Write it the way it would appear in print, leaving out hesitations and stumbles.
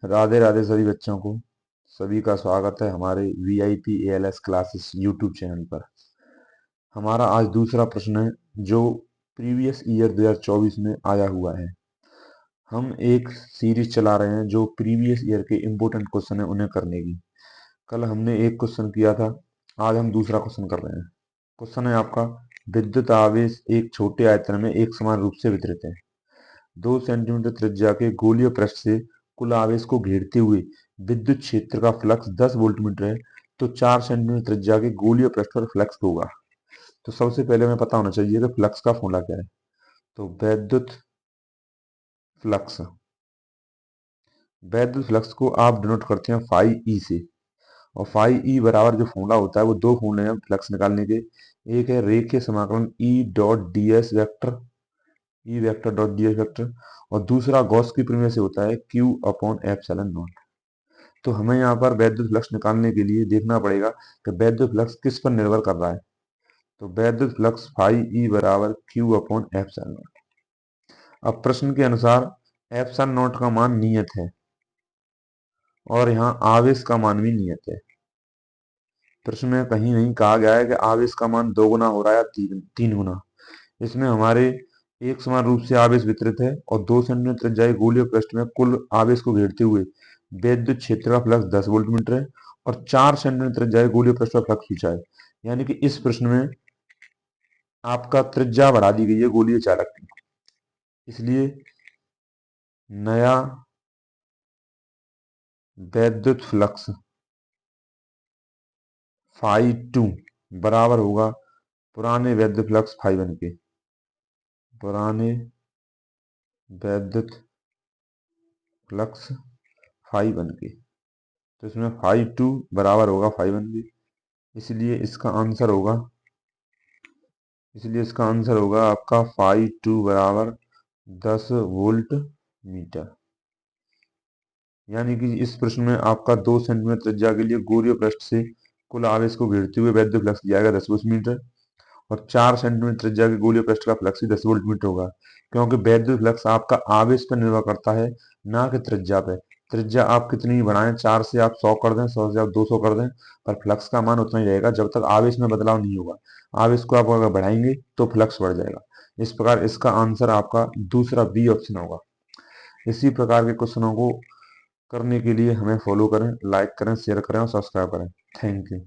राधे राधे सभी बच्चों को। सभी का स्वागत है हमारे VIP ALS classes YouTube channel पर। हमारा आज दूसरा प्रश्न है जो प्रीवियस ईयर 2024 में आया हुआ है। हम एक सीरीज चला रहे हैं जो प्रीवियस ईयर के इम्पोर्टेंट क्वेश्चन है उन्हें करने की। कल हमने एक क्वेश्चन किया था, आज हम दूसरा क्वेश्चन कर रहे हैं। क्वेश्चन है आपका, विद्युत आवेश एक छोटे आयतन में एक समान रूप से वितरित है। 2 सेंटीमीटर त्रिज्या के गोलीय पृष्ठ से कुल आवेश को घेरते हुए विद्युत क्षेत्र का फ्लक्स 10 वोल्टमीटर है, तो 4 सेंटीमीटर त्रिज्या के गोलीय पृष्ठ पर फ्लक्स होगा। तो सबसे पहले हमें पता होना चाहिए कि फ्लक्स का फॉर्मूला क्या है। तो फ्लक्स वैद्युत फ्लक्स को आप डिनोट करते हैं फाई ई से। और फाई ई बराबर जो फॉर्मूला होता है वो दो फॉर्मूले हैं फ्लक्स निकालने के। एक है रेखीय समाकलन E dot D S vector, E vector dot D S vector. और दूसरा गॉस की प्रमेय से होता है क्यू अपॉन एप्सिलॉन नॉट। तो हमें यहाँ पर वैद्युत फ्लक्स निकालने के लिए देखना पड़ेगा कि वैद्युत फ्लक्स किस पर निर्भर कर रहा है। तो वैद्युत फ्लक्स फाई ई बराबर क्यू अपॉन एप्सिलॉन नॉट। अब प्रश्न के अनुसार एप्सिलॉन नॉट का मान नियत है और यहाँ आवेश का मान भी नियत है। प्रश्न में कहीं नहीं कहा गया है कि आवेश का मान 2 गुना हो रहा है या 3 गुना। इसमें हमारे एक समान रूप से आवेश वितरित है और 2 सेंटीमीटर त्रिज्या के गोलीय पृष्ठ में कुल आवेश को घेरते हुए विद्युत क्षेत्र का फ्लक्स 10 वोल्टमीटर है और 4 सेंटीमीटर त्रिज्या के गोलीय पृष्ठ पर फ्लक्स पूछा है। यानी कि इस प्रश्न में आपका त्रिज्या बढ़ा दी गई है गोलीय चालक की। इसलिए नया वैद्युत फ्लक्स फाई टू बराबर होगा पुराने वैद्युत फ्लक्स फाई वन के। पुराने वैद्युत फ्लक्स फाई वन के। तो इसमें फाई टू बराबर होगा फाई वन के। इसलिए इसका आंसर होगा आपका फाई टू बराबर 10 वोल्ट मीटर। यानी कि इस प्रश्न में आपका 2 सेंटीमीटर त्रिज्या के लिए गोलीय पृष्ठ से कुल आवेश को घेरते हुए वैद्युत फ्लक्स दिया गया 10 वोल्ट मीटर और 4 सेंटीमीटर त्रिज्या के गोलीय पृष्ठ का फ्लक्स भी 10 वोल्ट मीटर होगा। क्योंकि वैद्युत फ्लक्स आपका आवेश पर निर्भर करता है, ना कि त्रिज्या पे। त्रिज्या आप कितनी ही बढ़ाएं, 4 से आप 100 कर दें, 100 से आप 200 कर दें, पर फ्लक्स का मान उतना ही रहेगा जब तक आवेश में बदलाव नहीं होगा। आवेश को आप अगर बढ़ाएंगे तो फ्लक्स बढ़ जाएगा। इस प्रकार इसका आंसर आपका दूसरा बी ऑप्शन होगा। इसी प्रकार के क्वेश्चनों को करने के लिए हमें फॉलो करें, लाइक करें, शेयर करें और सब्सक्राइब करें। Thank you.